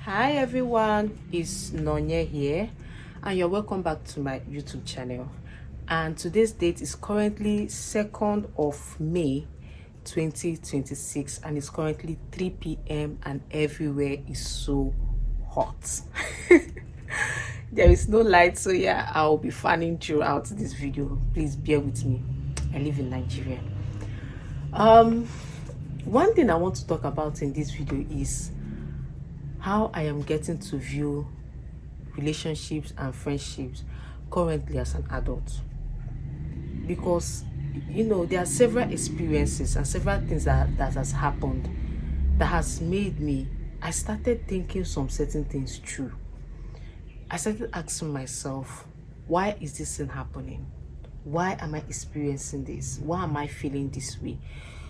Hi everyone, it's Nonya here and you're welcome back to my YouTube channel. And today's date is currently 2nd of May 2026 and it's currently 3 p.m. and everywhere is so hot. There is no light, so yeah, I'll be fanning throughout this video. Please bear with me. I live in Nigeria. One thing I want to talk about in this video is how I am getting to view relationships and friendships currently as an adult. Because there are several experiences and several things that has happened that has made me, I started thinking some certain things through. I started asking myself, why is this thing happening? Why am I experiencing this? Why am I feeling this way?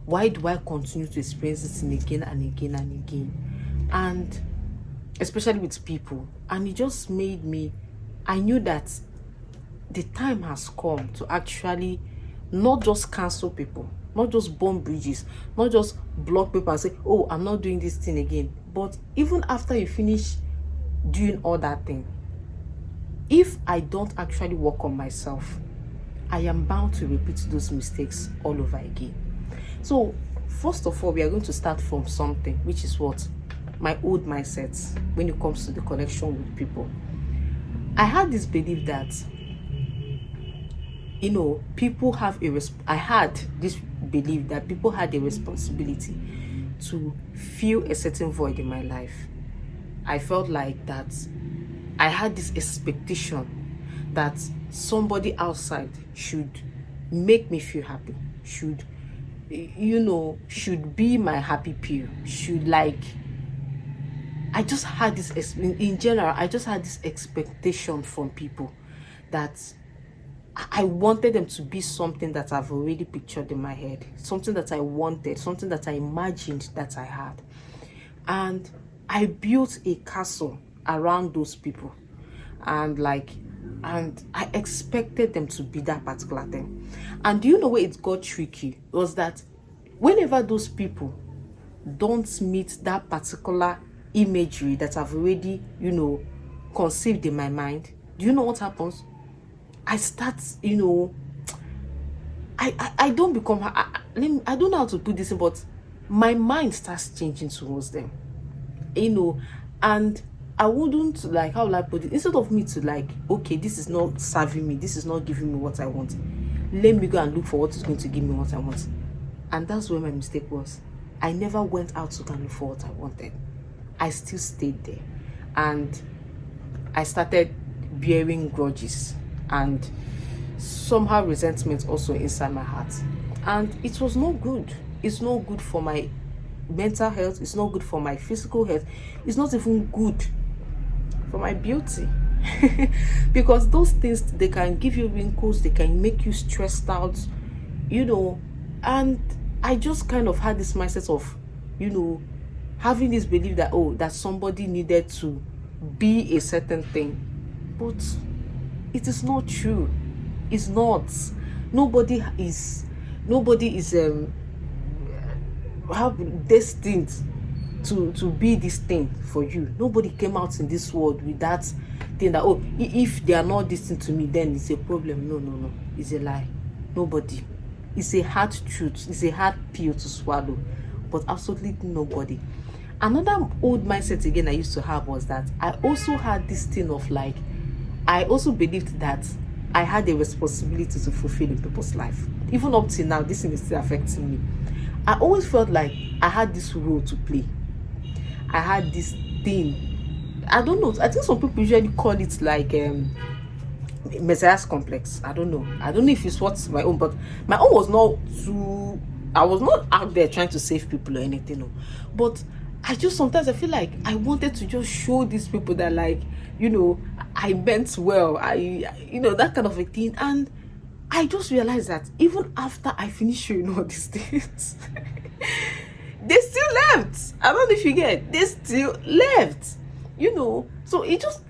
Why do I continue to experience this thing again and again and again? And especially with people. And it just made me, I knew that the time has come to actually not just cancel people, not just burn bridges, not just block people and say, oh, I'm not doing this thing again. But even after you finish doing all that thing, if I don't actually work on myself, I am bound to repeat those mistakes all over again. So first of all, we are going to start from something, which is what? My old mindsets when it comes to the connection with people. I had this belief that people have I had this belief that people had a responsibility to fill a certain void in my life. I felt like that I had this expectation that somebody outside should make me feel happy, should be my happy pill, should I just had this, in general, I just had this expectation from people that I wanted them to be something that I've already pictured in my head, something that I wanted, something that I imagined that I had. And I built a castle around those people. And I expected them to be that particular thing. And do you know where it got tricky? Was that whenever those people don't meet that particular imagery that I've already, conceived in my mind, do you know what happens? I start, I don't become, I don't know how to put this in, but my mind starts changing towards them, and I wouldn't, how will I put it? Instead of me to okay, this is not serving me, this is not giving me what I want, let me go and look for what is going to give me what I want. And that's where my mistake was. I never went out to go and look for what I wanted. I still stayed there, and I started bearing grudges and somehow resentment also inside my heart. And it was not good. It's not good for my mental health. It's not good for my physical health. It's not even good for my beauty. Because those things, they can give you wrinkles, they can make you stressed out, and I just kind of had this mindset of, having this belief that, that somebody needed to be a certain thing. But it is not true. It's not. Nobody is destined to be this thing for you. Nobody came out in this world with that thing that, if they are not destined to me, then it's a problem. No, it's a lie. Nobody. It's a hard truth. It's a hard pill to swallow, but absolutely nobody. Another old mindset again I used to have was that I also had this thing of I also believed that I had a responsibility to fulfill in people's life. Even up till now, this thing is still affecting me. I always felt like I had this role to play. I had this thing. I don't know. I think some people usually call it Messiah's complex. I don't know if it's what's my own, but my own was not too. I was not out there trying to save people or anything, no. But I just sometimes I feel like I wanted to just show these people that I meant well. That kind of a thing. And I just realized that even after I finished showing all these things, they still left. I don't know if you get. They still left. So it just,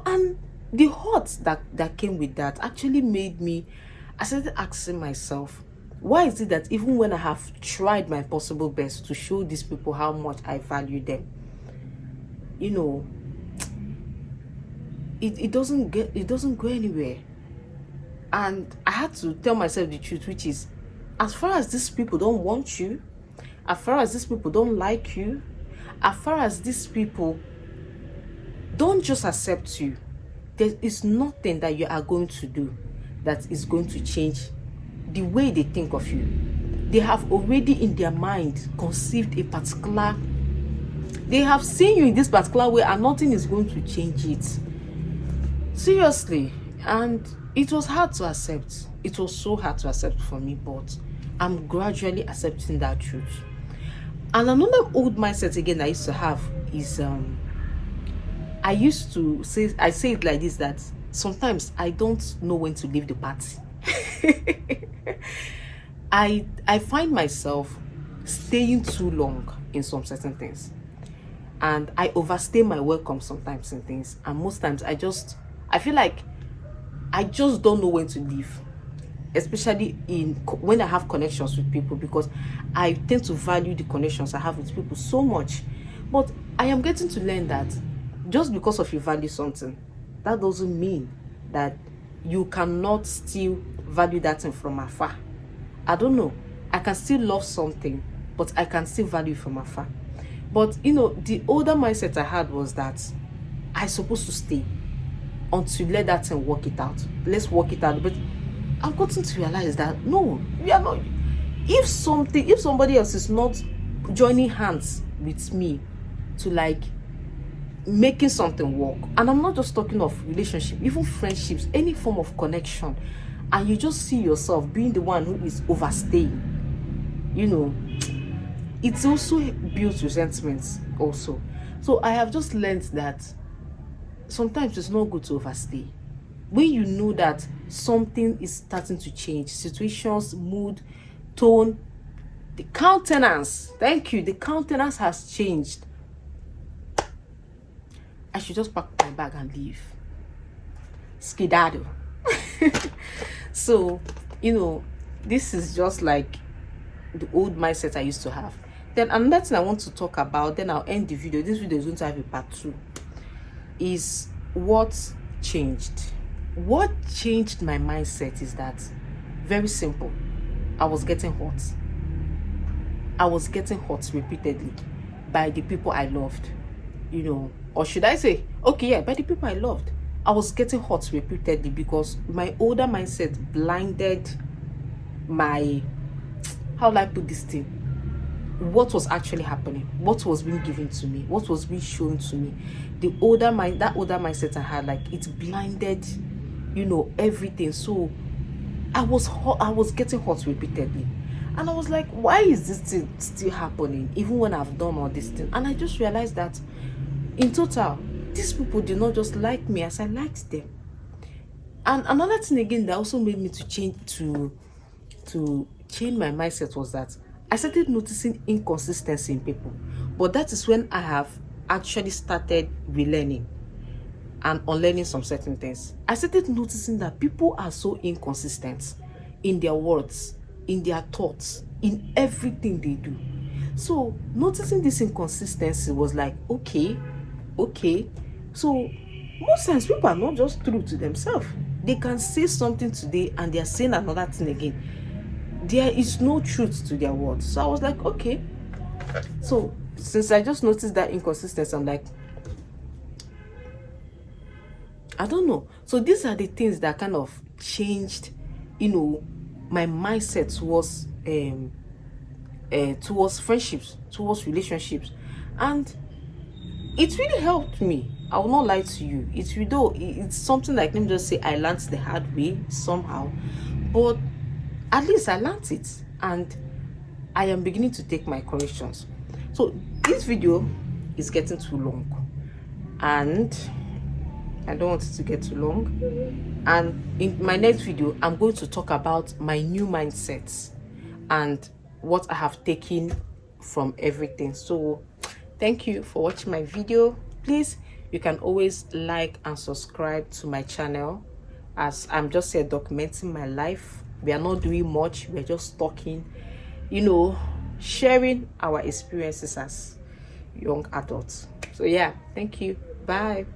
and the hurt that came with that actually made me, I started asking myself, why is it that even when I have tried my possible best to show these people how much I value them, you know, it doesn't go anywhere. And I had to tell myself the truth, which is, as far as these people don't want you, as far as these people don't like you, as far as these people don't just accept you, there is nothing that you are going to do that is going to change the way they think of you. They have already in their mind conceived a particular, they have seen you in this particular way, and nothing is going to change it. Seriously. And it was hard to accept. It was so hard to accept for me, but I'm gradually accepting that truth. And another old mindset again I used to have is I used to say, I say it like this, that sometimes I don't know when to leave the party. I find myself staying too long in some certain things, and I overstay my welcome sometimes in things, and most times I feel like I just don't know when to leave, especially when I have connections with people, because I tend to value the connections I have with people so much. But I am getting to learn that just because of you value something, that doesn't mean that you cannot still value that thing from afar. I don't know. I can still love something, but I can still value it from afar. But the older mindset I had was that I'm supposed to stay until let that thing work it out. Let's work it out. But I've gotten to realize that no, we are not. If somebody else is not joining hands with me to like making something work, and I'm not just talking of relationship, even friendships, any form of connection, and you just see yourself being the one who is overstaying, it also builds resentment also. So I have just learned that sometimes it's not good to overstay. When you know that something is starting to change, situations, mood, tone, the countenance, the countenance has changed, I should just pack my bag and leave. Skedaddle. So, this is just like the old mindset I used to have. Then another thing I want to talk about, then I'll end the video. This video is going to have a part 2. Is what changed. What changed my mindset is that, very simple, I was getting hurt. I was getting hurt repeatedly by the people I loved, or should I say, okay, yeah, by the people I loved. I was getting hurt repeatedly because my older mindset blinded my, how do I put this thing? What was actually happening, what was being given to me, what was being shown to me. That older mindset I had, like, it blinded, everything. So I was getting hurt repeatedly, and I was like, why is this thing still happening even when I've done all this thing? And I just realized that in total, these people did not just like me as I liked them. And another thing again that also made me to change my mindset was that I started noticing inconsistency in people. But that is when I have actually started relearning and unlearning some certain things. I started noticing that people are so inconsistent in their words, in their thoughts, in everything they do. So noticing this inconsistency was like, okay. So most times people are not just true to themselves. They can say something today and they are saying another thing again. There is no truth to their words. So I was like, okay. So since I just noticed that inconsistency, I'm like, I don't know. So these are the things that kind of changed, my mindset towards friendships, towards relationships. And it really helped me. I will not lie to you. It's something like, let me just say, I learned the hard way somehow. But at least I learned it, and I am beginning to take my corrections. So this video is getting too long, and I don't want it to get too long. And in my next video, I'm going to talk about my new mindsets and what I have taken from everything. So thank you for watching my video. Please, you can always like and subscribe to my channel, as I'm just here documenting my life. We are not doing much, we're just talking, sharing our experiences as young adults. So yeah, thank you. Bye.